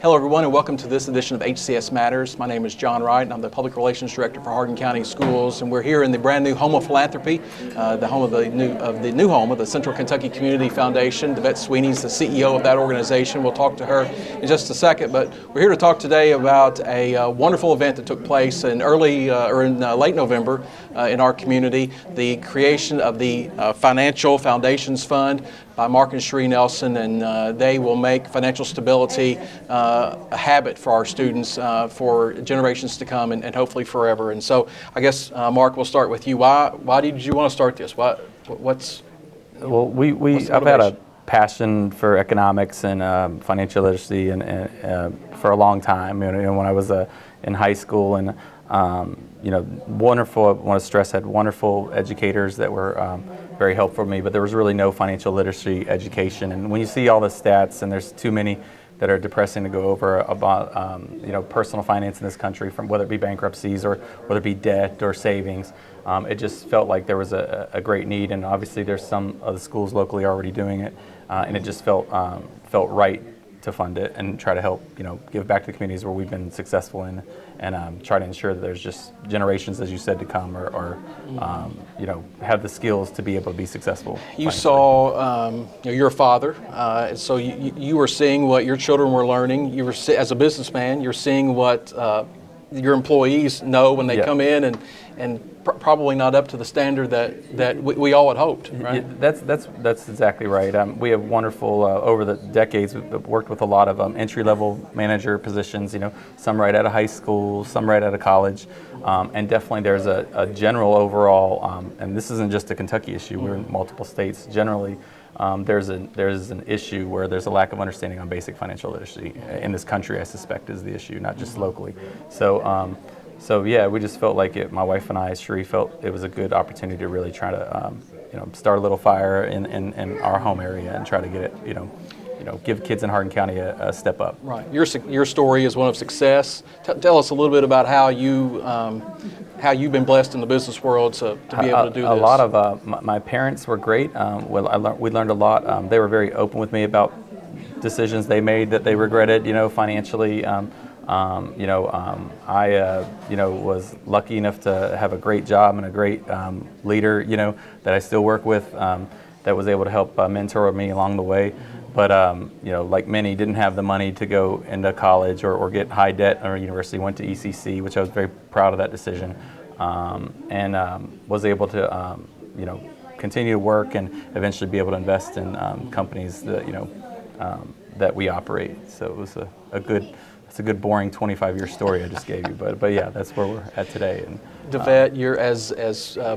Hello everyone and welcome to this edition of HCS Matters. My name is John Wright and I'm the Public Relations Director for Hardin County Schools, and we're here in the brand new home of philanthropy, the home of the new home of the Central Kentucky Community Foundation. Devette Sweeney's the CEO of that organization. We'll talk to her in just a second, but we're here to talk today about a wonderful event that took place in late November in our community, the creation of the Financial Foundations Fund by Mark and Sheree Nelson, and they will make financial stability a habit for our students for generations to come and hopefully forever. And so I guess, Mark, we'll start with you. Why did you want to start this? What's I've had a passion for economics and financial literacy and for a long time. When I was in high school, and wonderful. I want to stress, had wonderful educators that were very helpful for me, but there was really no financial literacy education. And when you see all the stats, and there's too many that are depressing to go over about personal finance in this country, from whether it be bankruptcies or whether it be debt or savings, it just felt like there was a great need. And obviously there's some of the schools locally already doing it, and it just felt right to fund it and try to help give back to the communities where we've been successful in, and try to ensure that there's just generations, as you said, to come, or have the skills to be able to be successful. You saw, you're a father, so you were seeing what your children were learning. You were, as a businessman, you're seeing what your employees know when they come in, and probably not up to the standard that we all had hoped, right? Yeah, that's exactly right. We have wonderful, over the decades, we've worked with a lot of entry-level manager positions, some right out of high school, some right out of college, and definitely there's a general overall, and this isn't just a Kentucky issue, we're in multiple states, generally, there's an issue where there's a lack of understanding on basic financial literacy in this country, I suspect, is the issue, not just locally. So yeah, we just felt like it. My wife and I, Sheree, felt it was a good opportunity to really try to, start a little fire in our home area and try to get it, give kids in Hardin County a step up. Right. Your story is one of success. Tell us a little bit about how you've been blessed in the business world to be able to do this. A lot of my parents were great. We learned a lot. They were very open with me about decisions they made that they regretted, financially. I was lucky enough to have a great job and a great leader, that I still work with, that was able to help mentor me along the way. But, like many, didn't have the money to go into college or get high debt or university, went to ECC, which I was very proud of that decision, and was able to, continue to work and eventually be able to invest in companies that, that we operate. So it was it's a good boring 25-year story I just gave you, but yeah, that's where we're at today. And Devette, you're as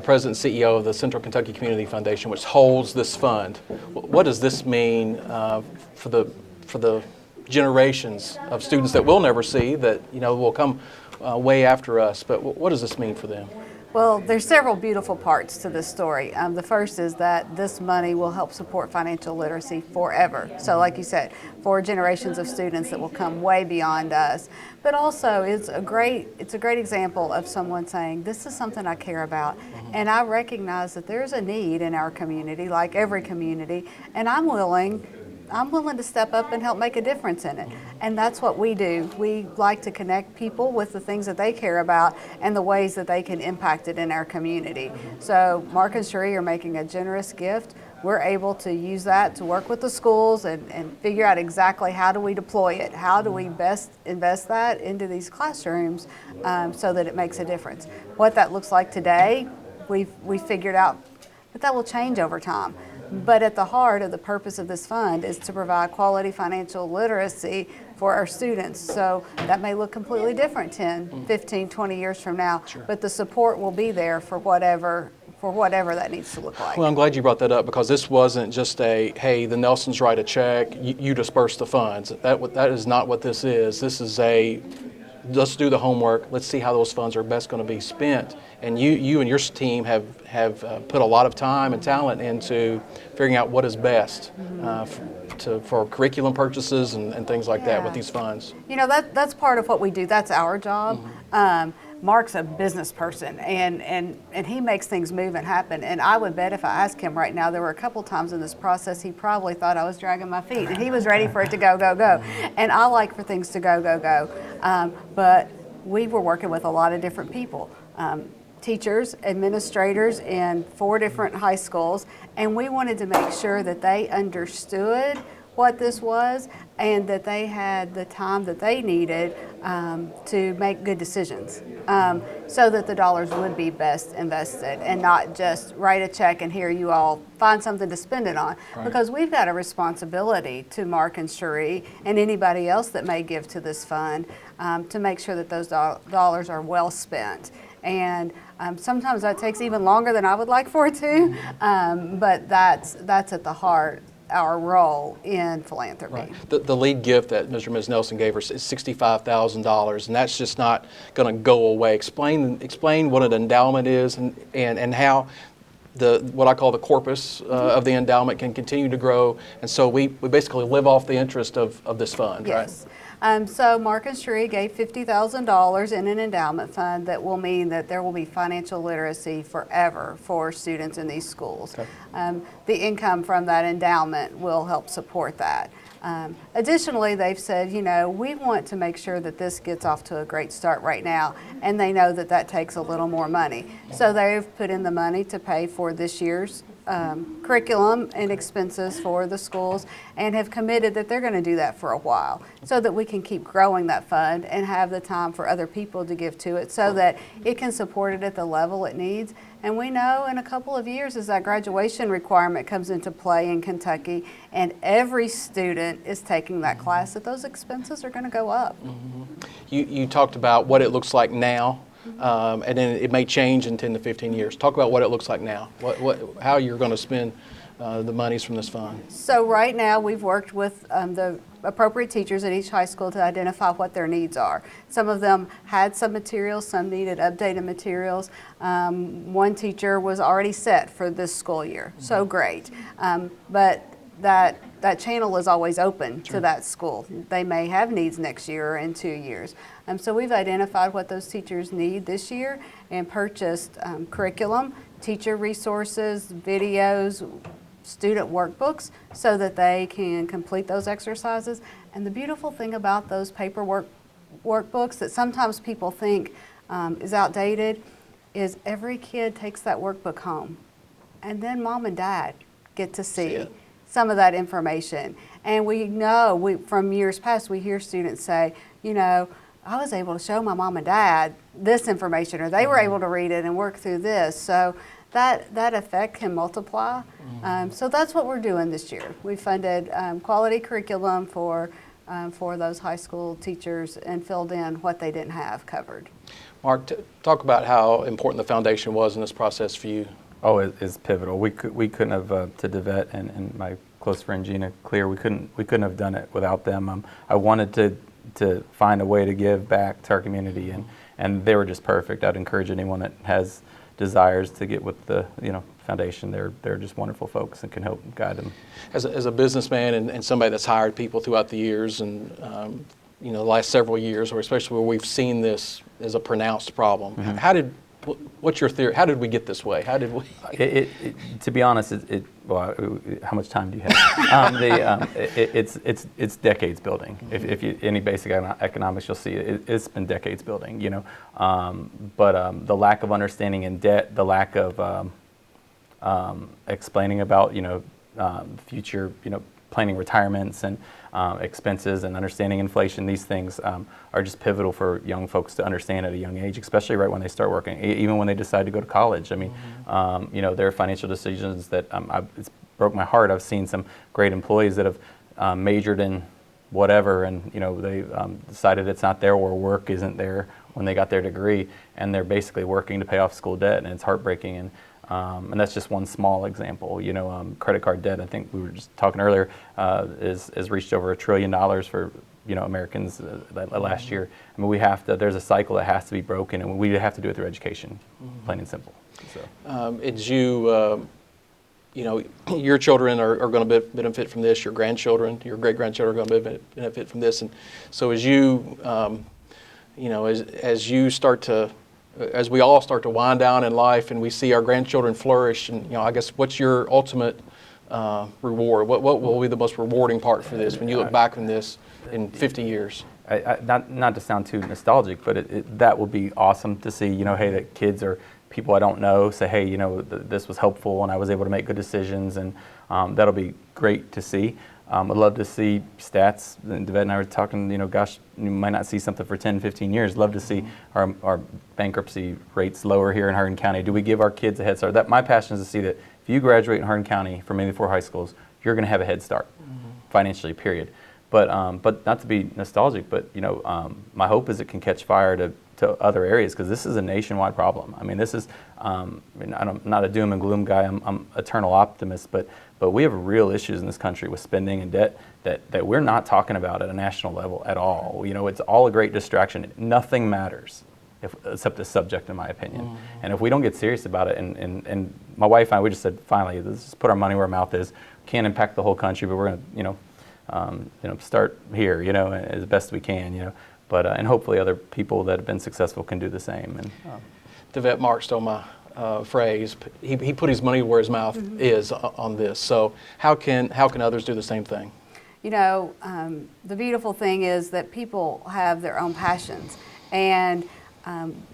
President and CEO of the Central Kentucky Community Foundation, which holds this fund. What does this mean for the generations of students that we'll never see, that will come way after us? But what does this mean for them? Well, there's several beautiful parts to this story. The first is that this money will help support financial literacy forever. So like you said, for generations of students that will come way beyond us. But also it's a great example of someone saying, this is something I care about, and I recognize that there's a need in our community, like every community, and I'm willing to step up and help make a difference in it. And that's what we do. We like to connect people with the things that they care about and the ways that they can impact it in our community. So Mark and Sheree are making a generous gift. We're able to use that to work with the schools and figure out exactly how do we deploy it, how do we best invest that into these classrooms so that it makes a difference. What that looks like today, we've figured out, but that will change over time. But at the heart of the purpose of this fund is to provide quality financial literacy for our students. So that may look completely different 10, 15, 20 years from now, but the support will be there for whatever that needs to look like. Well, I'm glad you brought that up, because this wasn't just hey, the Nelsons write a check, you disperse the funds. That is not what this is. This is let's do the homework. Let's see how those funds are best going to be spent. And you and your team have put a lot of time and talent into figuring out what is best for curriculum purchases and things like that with these funds. That's part of what we do. That's our job. Mark's a business person, and he makes things move and happen. And I would bet if I asked him right now, there were a couple times in this process he probably thought I was dragging my feet, and he was ready for it to go, go, go. And I like for things to go, go, go. But we were working with a lot of different people. Teachers, administrators in 4 different high schools, and we wanted to make sure that they understood what this was and that they had the time that they needed to make good decisions, so that the dollars would be best invested and not just write a check and here you all find something to spend it on. Right. Because we've got a responsibility to Mark and Cherie and anybody else that may give to this fund to make sure that those dollars are well spent. And sometimes that takes even longer than I would like for it to, but that's at the heart our role in philanthropy. Right. The lead gift that Mr. and Ms. Nelson gave us is $65,000, and that's just not going to go away. Explain what an endowment is and how what I call the corpus of the endowment can continue to grow, and so we basically live off the interest of this fund, yes. Right? So Mark and Cherie gave $50,000 in an endowment fund that will mean that there will be financial literacy forever for students in these schools. Okay. The income from that endowment will help support that. Additionally, they've said, we want to make sure that this gets off to a great start right now, and they know that takes a little more money. So they've put in the money to pay for this year's curriculum and expenses for the schools, and have committed that they're going to do that for a while so that we can keep growing that fund and have the time for other people to give to it so that it can support it at the level it needs. And we know in a couple of years, as that graduation requirement comes into play in Kentucky and every student is taking that class, that those expenses are going to go up. Mm-hmm. You talked about what it looks like now. And then it may change in 10 to 15 years. Talk about what it looks like now, how you're going to spend the monies from this fund. So right now we've worked with the appropriate teachers at each high school to identify what their needs are. Some of them had some materials, some needed updated materials. One teacher was already set for this school year, so great. But that channel is always open to that school. They may have needs next year or in 2 years. So we've identified what those teachers need this year and purchased curriculum, teacher resources, videos, student workbooks so that they can complete those exercises. And the beautiful thing about those paper workbooks that sometimes people think is outdated is every kid takes that workbook home. And then mom and dad get to see some of that information. And we know from years past, we hear students say, I was able to show my mom and dad this information, or they were able to read it and work through this. So that effect can multiply. So that's what we're doing this year. We funded quality curriculum for those high school teachers and filled in what they didn't have covered. Mark, talk about how important the foundation was in this process for you. Oh, it's pivotal. We couldn't have to DeVette and my close friend Gina Clear. We couldn't have done it without them. I wanted to find a way to give back to our community, and they were just perfect. I'd encourage anyone that has desires to get with the foundation. They're just wonderful folks and can help guide them. As a businessman and somebody that's hired people throughout the years and the last several years, or especially where we've seen this as a pronounced problem, what's your theory? How did we get this way? How did we? To be honest, how much time do you have? It's decades building. If you any basic economics, you'll see it's been decades building. But the lack of understanding in debt, the lack of explaining about future planning retirements and expenses and understanding inflation, these things are just pivotal for young folks to understand at a young age, especially right when they start working, even when they decide to go to college. I mean, there are financial decisions that it's broke my heart. I've seen some great employees that have majored in whatever, and they decided it's not there, or work isn't there when they got their degree, and they're basically working to pay off school debt, and it's heartbreaking. And that's just one small example. Credit card debt, I think we were just talking earlier, has reached over $1 trillion for Americans last year. I mean, there's a cycle that has to be broken, and we have to do it through education, plain and simple. So. Your children are going to benefit from this. Your grandchildren, your great-grandchildren are going to benefit from this. And so as you, as you start to as we all start to wind down in life and we see our grandchildren flourish, and I guess what's your ultimate reward? What will be the most rewarding part for this when you look back on this in 50 years? Not to sound too nostalgic, but that would be awesome to see. Hey, that kids or people I don't know say, hey, this was helpful and I was able to make good decisions, and that'll be great to see. I'd love to see stats. Devette and I were talking, gosh, you might not see something for 10, 15 years. Love to see our bankruptcy rates lower here in Hardin County. Do we give our kids a head start? My passion is to see that if you graduate in Hardin County from any of the 4 high schools, you're going to have a head start, financially, period. But not to be nostalgic, but my hope is it can catch fire to other areas, because this is a nationwide problem. I mean, this is, I'm not a doom and gloom guy. I'm eternal optimist, but we have real issues in this country with spending and debt that we're not talking about at a national level at all. It's all a great distraction. Nothing matters except the subject, in my opinion. And if we don't get serious about it, and my wife and I, we just said, finally, let's just put our money where our mouth is. Can't impact the whole country, but we're going to, start here, as best we can, But and hopefully other people that have been successful can do the same. And Devette Mark stole my phrase. He put his money where his mouth is on this. So how can others do the same thing? The beautiful thing is that people have their own passions, and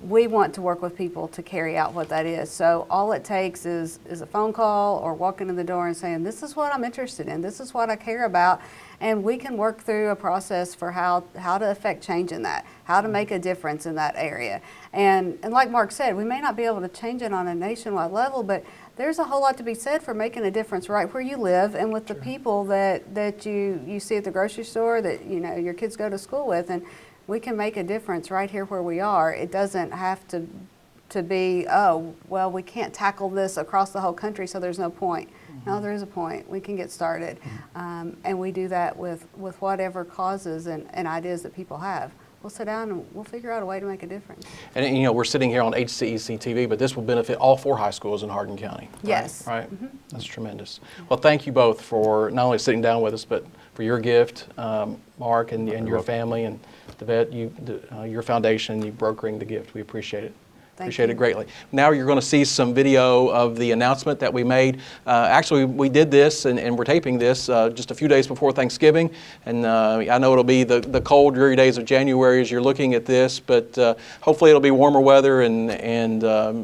we want to work with people to carry out what that is. So all it takes is a phone call or walking in the door and saying, this is what I'm interested in, this is what I care about, and we can work through a process for how to affect change in that, how to make a difference in that area. And like Mark said, we may not be able to change it on a nationwide level, but there's a whole lot to be said for making a difference right where you live and with the people that you see at the grocery store, that your kids go to school with. And we can make a difference right here where we are. It doesn't have to be, oh, well, we can't tackle this across the whole country, so there's no point. No, there is a point. We can get started. And we do that with whatever causes and ideas that people have. We'll sit down and we'll figure out a way to make a difference. And we're sitting here on HCEC TV, but this will benefit all 4 high schools in Hardin County. Right? Yes. Right? That's tremendous. Well, thank you both for not only sitting down with us, but for your gift, Mark, and your family, and Devette, your foundation, you brokering the gift. We appreciate it. Appreciate it greatly. Now you're going to see some video of the announcement that we made. Actually, we did this, and we're taping this just a few days before Thanksgiving. And I know it'll be the cold, dreary days of January as you're looking at this, but hopefully it'll be warmer weather, and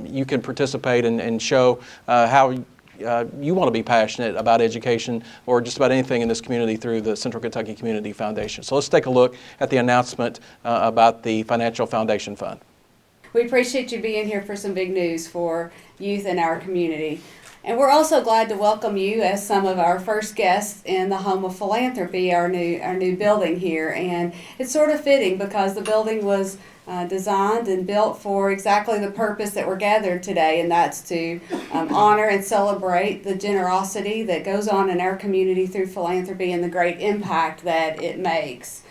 you can participate and show how you want to be passionate about education or just about anything in this community through the Central Kentucky Community Foundation. So let's take a look at the announcement about the Financial Foundation Fund. We appreciate you being here for some big news for youth in our community. And we're also glad to welcome you as some of our first guests in the Home of Philanthropy, our new building here. And it's sort of fitting because the building was designed and built for exactly the purpose that we're gathered today, and that's to honor and celebrate the generosity that goes on in our community through philanthropy and the great impact that it makes.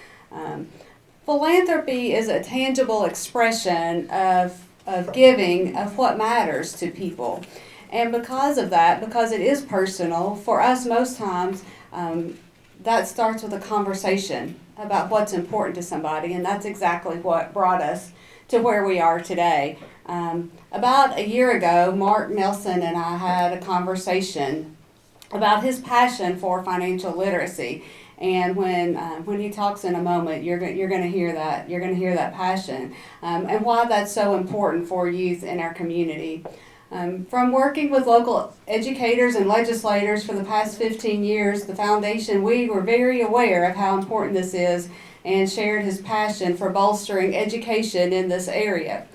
Philanthropy is a tangible expression of giving, of what matters to people. And because of that, because it is personal, for us most times, that starts with a conversation about what's important to somebody, and that's exactly what brought us to where we are today. About a year ago, Mark Nelson and I had a conversation about his passion for financial literacy. And when he talks in a moment, you're going to hear that. You're going to hear that passion and why that's so important for youth in our community. From working with local educators and legislators for the past 15 years, the foundation, we were very aware of how important this is and shared his passion for bolstering education in this area.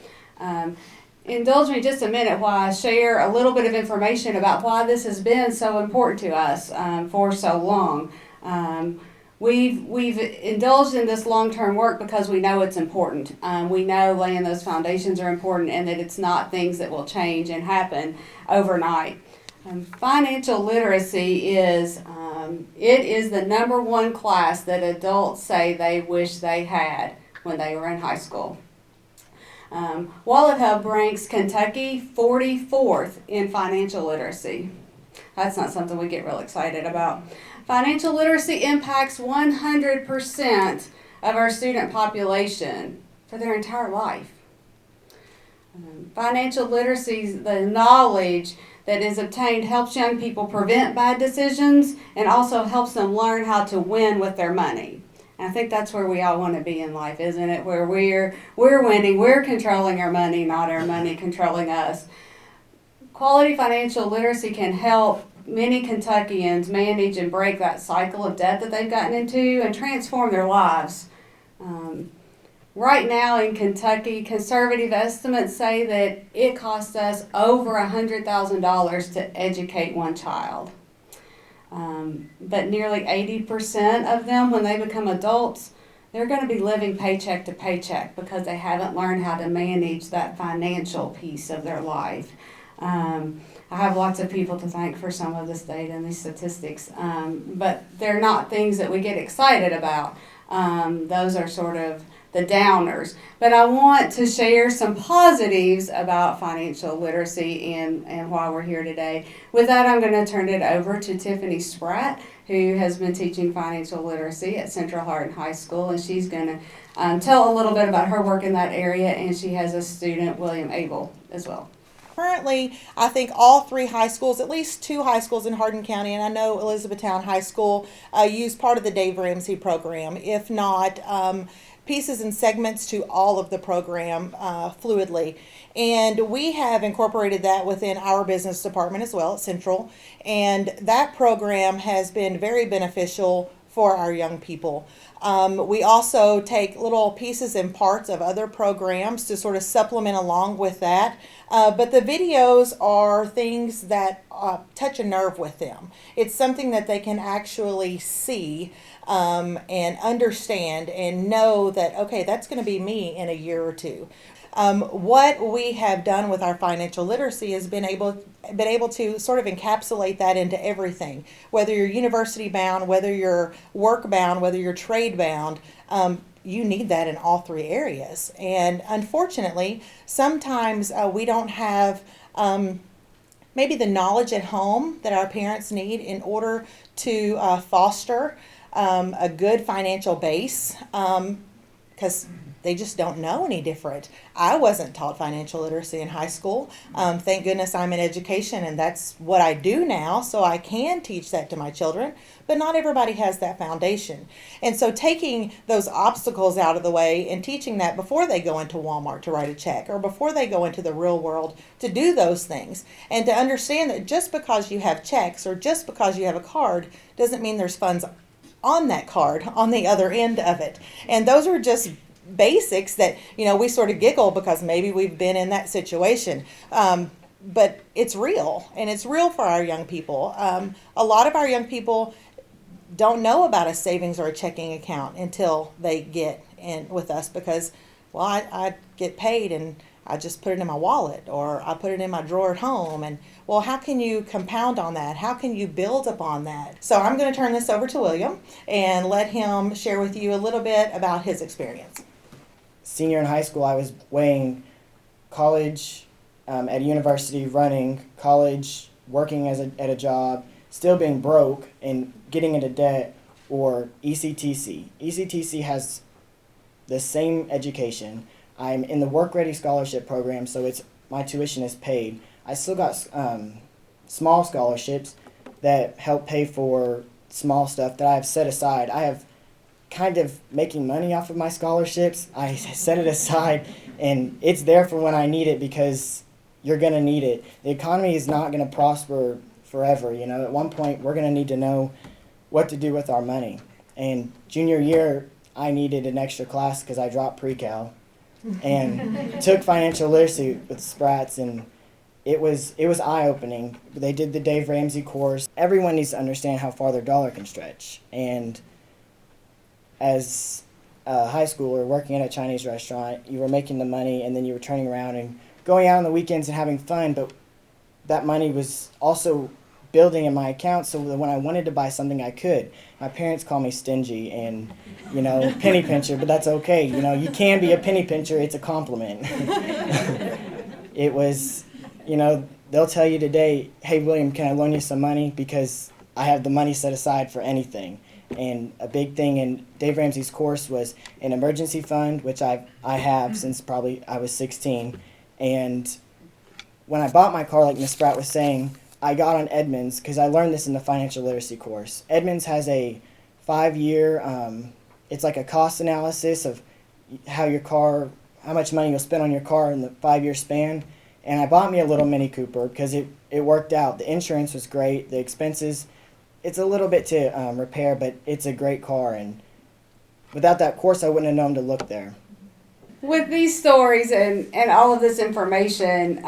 Indulge me just a minute while I share a little bit of information about why this has been so important to us for so long. We've indulged in this long-term work because we know it's important. We know laying those foundations are important and that it's not things that will change and happen overnight. Financial literacy is the #1 class that adults say they wish they had when they were in high school. Wallet Hub ranks Kentucky 44th in financial literacy. That's not something we get real excited about. Financial literacy impacts 100% of our student population for their entire life. Financial literacy, the knowledge that is obtained, helps young people prevent bad decisions and also helps them learn how to win with their money. And I think that's where we all want to be in life, isn't it? Where we're winning, we're controlling our money, not our money controlling us. Quality financial literacy can help many Kentuckians manage and break that cycle of debt that they've gotten into and transform their lives. Right now in Kentucky, conservative estimates say that it costs us over $100,000 to educate one child. But nearly 80% of them, when they become adults, they're going to be living paycheck to paycheck because they haven't learned how to manage that financial piece of their life. I have lots of people to thank for some of this data and these statistics, but they're not things that we get excited about. Those are sort of the downers. But I want to share some positives about financial literacy and why we're here today. With that, I'm going to turn it over to Tiffany Spratt, who has been teaching financial literacy at Central Hardin High School, and she's going to tell a little bit about her work in that area, and she has a student, William Abel, as well. Currently, I think all three high schools, at least two high schools in Hardin County, and I know Elizabethtown High School, use part of the Dave Ramsey program. If not, pieces and segments to all of the program fluidly. And we have incorporated that within our business department as well at Central. And that program has been very beneficial for our young people. We also take little pieces and parts of other programs to sort of supplement along with that. But the videos are things that touch a nerve with them. It's something that they can actually see and understand and know that, okay, that's going to be me in a year or two. What we have done with our financial literacy has been able to sort of encapsulate that into everything. Whether you're university bound, whether you're work bound, whether you're trade bound, you need that in all three areas. And unfortunately, sometimes we don't have maybe the knowledge at home that our parents need in order to foster a good financial base, because they just don't know any different. I wasn't taught financial literacy in high school. Thank goodness I'm in education and that's what I do now, so I can teach that to my children, but not everybody has that foundation. And so taking those obstacles out of the way and teaching that before they go into Walmart to write a check or before they go into the real world to do those things, and to understand that just because you have checks or just because you have a card doesn't mean there's funds on that card on the other end of it. And those are just basics that, you know, we sort of giggle because maybe we've been in that situation. But it's real, and it's real for our young people. A lot of our young people don't know about a savings or a checking account until they get in with us because, well, I get paid and I just put it in my wallet or I put it in my drawer at home. And, well, how can you compound on that? How can you build upon that? So I'm going to turn this over to William and let him share with you a little bit about his experience. Senior in high school, I was weighing college at a university, running college, working at a job, still being broke and getting into debt, or ECTC. ECTC has the same education. I'm in the Work Ready Scholarship program, so my tuition is paid. I still got small scholarships that help pay for small stuff that I have set aside. I have kind of making money off of my scholarships. I set it aside, and it's there for when I need it because you're going to need it. The economy is not going to prosper forever. You know, at one point, we're going to need to know what to do with our money. And junior year, I needed an extra class because I dropped pre-cal and took financial literacy with Sprats, and it was eye-opening. They did the Dave Ramsey course. Everyone needs to understand how far their dollar can stretch. And as a high schooler working at a Chinese restaurant, you were making the money and then you were turning around and going out on the weekends and having fun, but that money was also building in my account so that when I wanted to buy something I could. My parents call me stingy and, you know, penny pincher, but that's okay. You know, you can be a penny pincher, it's a compliment. It was, you know, they'll tell you today, hey William, can I loan you some money? Because I have the money set aside for anything. And a big thing in Dave Ramsey's course was an emergency fund, which I have since probably I was 16, And when I bought my car, like Miss Spratt was saying, I got on Edmunds because I learned this in the financial literacy course. Edmunds has a 5-year, it's like a cost analysis of how much money you'll spend on your car in the 5-year span. And I bought me a little Mini Cooper because it worked out. The insurance was great. The expenses, it's a little bit to repair, but it's a great car. And without that course, I wouldn't have known to look there. With these stories and all of this information,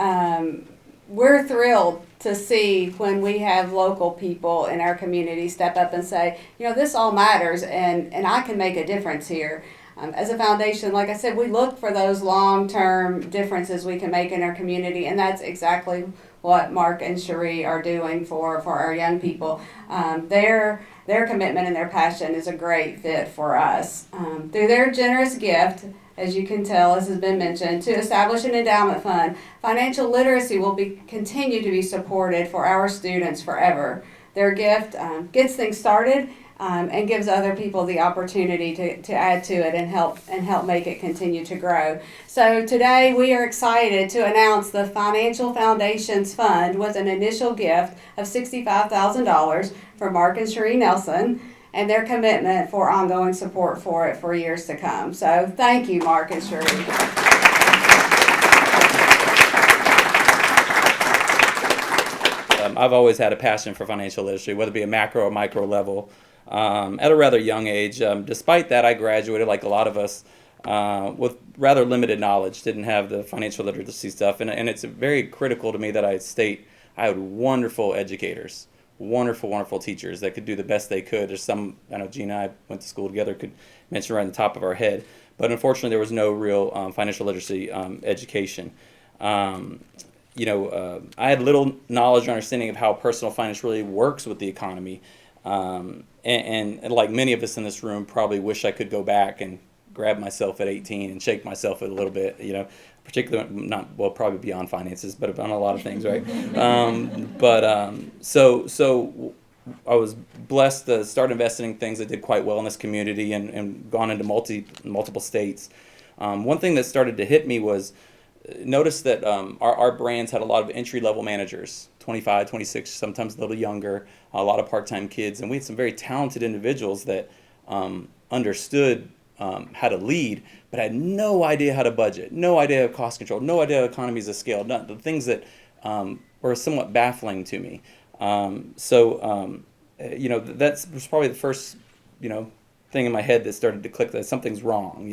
we're thrilled to see when we have local people in our community step up and say, this all matters and I can make a difference here. As a foundation, like I said, we look for those long-term differences we can make in our community, and that's exactly what Mark and Cherie are doing for our young people. Their commitment and their passion is a great fit for us. Through their generous gift, as you can tell, as has been mentioned, to establish an endowment fund, financial literacy will continue to be supported for our students forever. Their gift gets things started and gives other people the opportunity to add to it and help make it continue to grow. So today we are excited to announce the Financial Foundations Fund with an initial gift of $65,000 for Mark and Cherie Nelson, and their commitment for ongoing support for it for years to come. So thank you, Mark and Cherie. I've always had a passion for financial literacy, whether it be a macro or micro level, at a rather young age. Despite that, I graduated, like a lot of us, with rather limited knowledge, didn't have the financial literacy stuff, and it's very critical to me that I state I had wonderful educators. Wonderful teachers that could do the best they could. There's some, I know Gina and I went to school together, could mention right on the top of our head. But unfortunately, there was no real financial literacy education. I had little knowledge or understanding of how personal finance really works with the economy. And like many of us in this room, probably wish I could go back and grab myself at 18 and shake myself a little bit, particularly probably beyond finances, but on a lot of things, right? So I was blessed to start investing in things that did quite well in this community and gone into multiple states. One thing that started to hit me was notice that our brands had a lot of entry-level managers, 25, 26, sometimes a little younger, a lot of part-time kids, and we had some very talented individuals that understood how to lead, but had no idea how to budget, no idea how cost control, no idea how economies of scale, the things that were somewhat baffling to me. That was probably the first, thing in my head that started to click that something's wrong,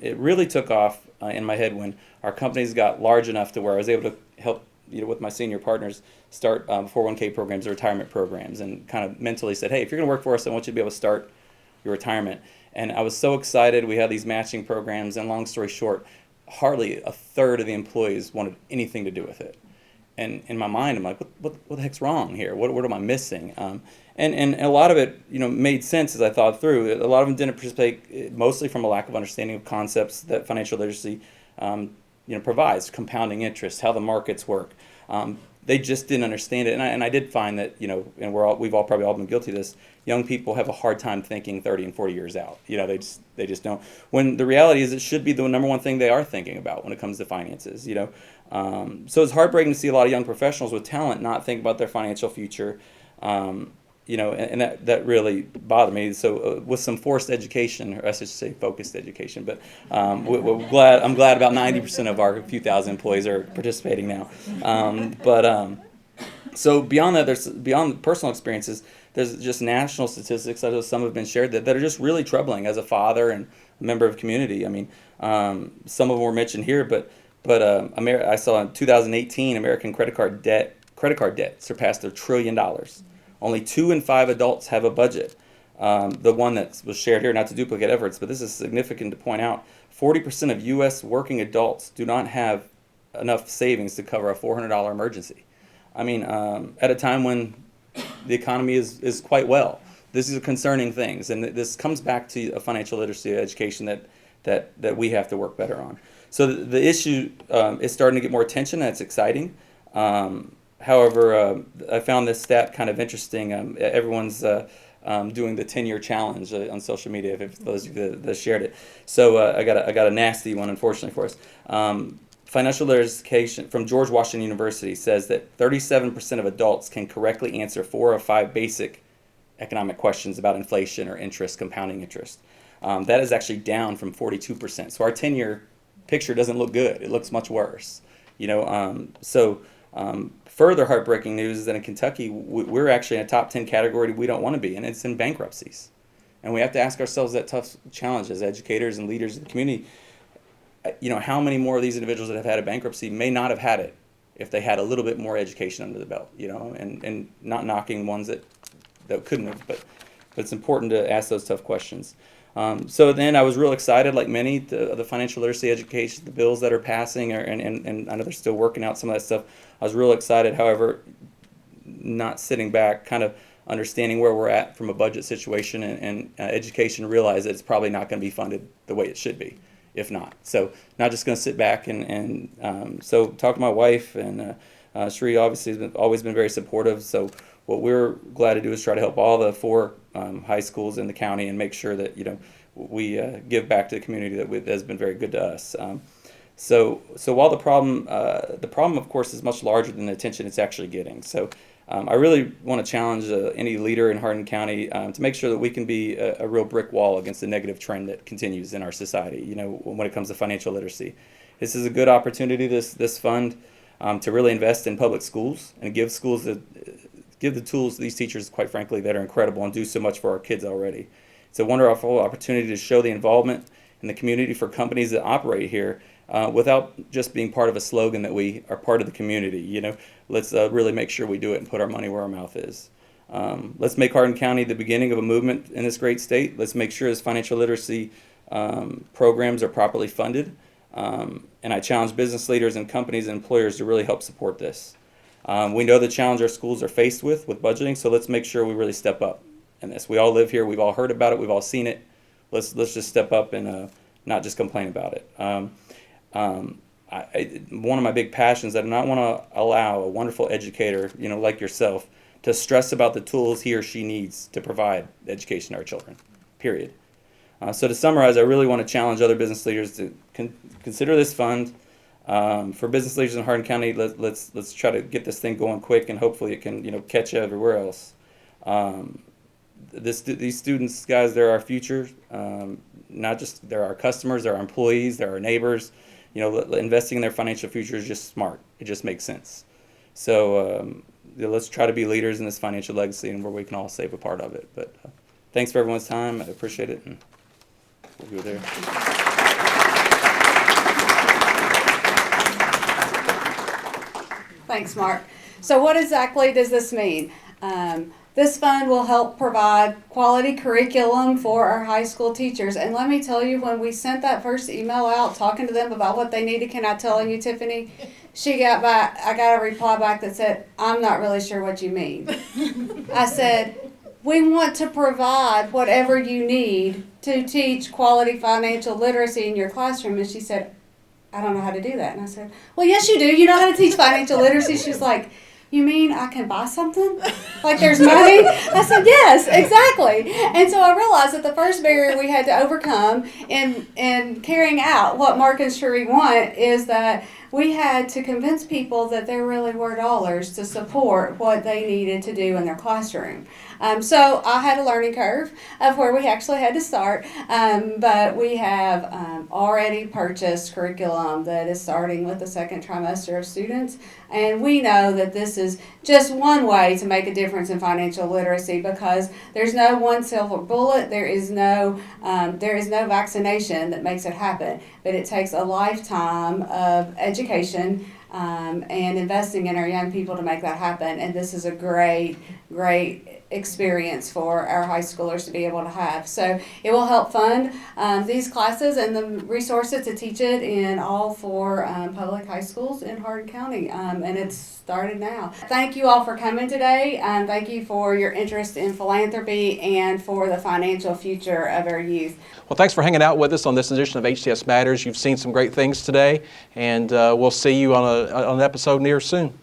it really took off in my head when our companies got large enough to where I was able to help, with my senior partners, start 401k programs or retirement programs, and kind of mentally said, hey, if you're going to work for us, I want you to be able to start your retirement. And I was so excited. We had these matching programs, and long story short, hardly a third of the employees wanted anything to do with it. And in my mind, I'm like, what the heck's wrong here? What am I missing? And a lot of it, made sense as I thought through. A lot of them didn't participate, mostly from a lack of understanding of concepts that financial literacy, provides, compounding interest, how the markets work. They just didn't understand it, and I did find that, and we've all probably all been guilty of this. Young people have a hard time thinking 30 and 40 years out. They just don't. When the reality is, it should be the number one thing they are thinking about when it comes to finances. So it's heartbreaking to see a lot of young professionals with talent not think about their financial future. And that really bothered me. So with some forced education, or I should say focused education, but I'm glad about 90% of our few thousand employees are participating now. So beyond that, beyond personal experiences, there's just national statistics, I know some have been shared, that are just really troubling as a father and a member of community. I mean, some of them were mentioned here, but I saw in 2018, American credit card debt surpassed $1 trillion. Only 2 in 5 adults have a budget. The one that was shared here, not to duplicate efforts, but this is significant to point out, 40% of U.S. working adults do not have enough savings to cover a $400 emergency. I mean, at a time when the economy is quite well. These are concerning things, and this comes back to a financial literacy education that we have to work better on. So the issue is starting to get more attention, and it's exciting. However, I found this stat kind of interesting. Everyone's doing the 10-year challenge on social media, if those of you that shared it. So I got a nasty one, unfortunately, for us. Financial literacy from George Washington University says that 37% of adults can correctly answer 4 or 5 basic economic questions about inflation or interest, compounding interest. That is actually down from 42%. So our 10-year picture doesn't look good. It looks much worse. Further heartbreaking news is that in Kentucky, we're actually in a top 10 category we don't want to be in. It's in bankruptcies. And we have to ask ourselves that tough challenge as educators and leaders of the community. How many more of these individuals that have had a bankruptcy may not have had it if they had a little bit more education under the belt, and not knocking ones that couldn't have, but it's important to ask those tough questions. So then I was real excited, like many, the financial literacy education, the bills that are passing, and I know they're still working out some of that stuff. I was real excited, however, not sitting back, kind of understanding where we're at from a budget situation and education, realize that it's probably not going to be funded the way it should be, if not. So not just going to sit back so talk to my wife, and Sheree obviously has always been very supportive. So what we're glad to do is try to help all the 4 high schools in the county and make sure that we give back to the community that has been very good to us. So while the problem of course is much larger than the attention it's actually getting. So I really want to challenge any leader in Hardin County to make sure that we can be a real brick wall against the negative trend that continues in our society. When it comes to financial literacy, this is a good opportunity. This fund to really invest in public schools and give schools give the tools to these teachers, quite frankly, that are incredible and do so much for our kids already. It's a wonderful opportunity to show the involvement in the community for companies that operate here without just being part of a slogan that we are part of the community. Let's really make sure we do it and put our money where our mouth is. Let's make Hardin County the beginning of a movement in this great state. Let's make sure his financial literacy programs are properly funded. And I challenge business leaders and companies and employers to really help support this. We know the challenge our schools are faced with budgeting, so let's make sure we really step up in this. We all live here. We've all heard about it. We've all seen it. Let's just step up and not just complain about it. One of my big passions is that I don't want to allow a wonderful educator, like yourself, to stress about the tools he or she needs to provide education to our children, period. So to summarize, I really want to challenge other business leaders to consider this fund. For business leaders in Hardin County, let's try to get this thing going quick, and hopefully it can catch everywhere else. These students, guys, they're our future. Not just they're our customers, they're our employees, they're our neighbors. Investing in their financial future is just smart. It just makes sense. So let's try to be leaders in this financial legacy, and where we can all save a part of it. But thanks for everyone's time. I appreciate it, and we'll go there. Thanks, Mark. So what exactly does this mean? This fund will help provide quality curriculum for our high school teachers. And let me tell you, when we sent that first email out talking to them about what they needed, can I tell you, Tiffany, I got a reply back that said, "I'm not really sure what you mean." I said, "We want to provide whatever you need to teach quality financial literacy in your classroom." And she said, "I don't know how to do that." And I said, "Well, yes, you do. You know how to teach financial literacy." She's like, "You mean I can buy something? Like there's money?" I said, "Yes, exactly." And so I realized that the first barrier we had to overcome in carrying out what Mark and Sheree want is that we had to convince people that there really were dollars to support what they needed to do in their classroom. So I had a learning curve of where we actually had to start, but we have already purchased curriculum that is starting with the second trimester of students, and we know that this is just one way to make a difference in financial literacy, because there's no one silver bullet, there is no vaccination that makes it happen, but it takes a lifetime of education and investing in our young people to make that happen. And this is a great experience for our high schoolers to be able to have. So it will help fund these classes and the resources to teach it in all 4 public high schools in Hardin County, and it's started now. Thank you all for coming today. Thank you for your interest in philanthropy and for the financial future of our youth. Well, thanks for hanging out with us on this edition of HCS Matters. You've seen some great things today, and we'll see you on an episode near soon.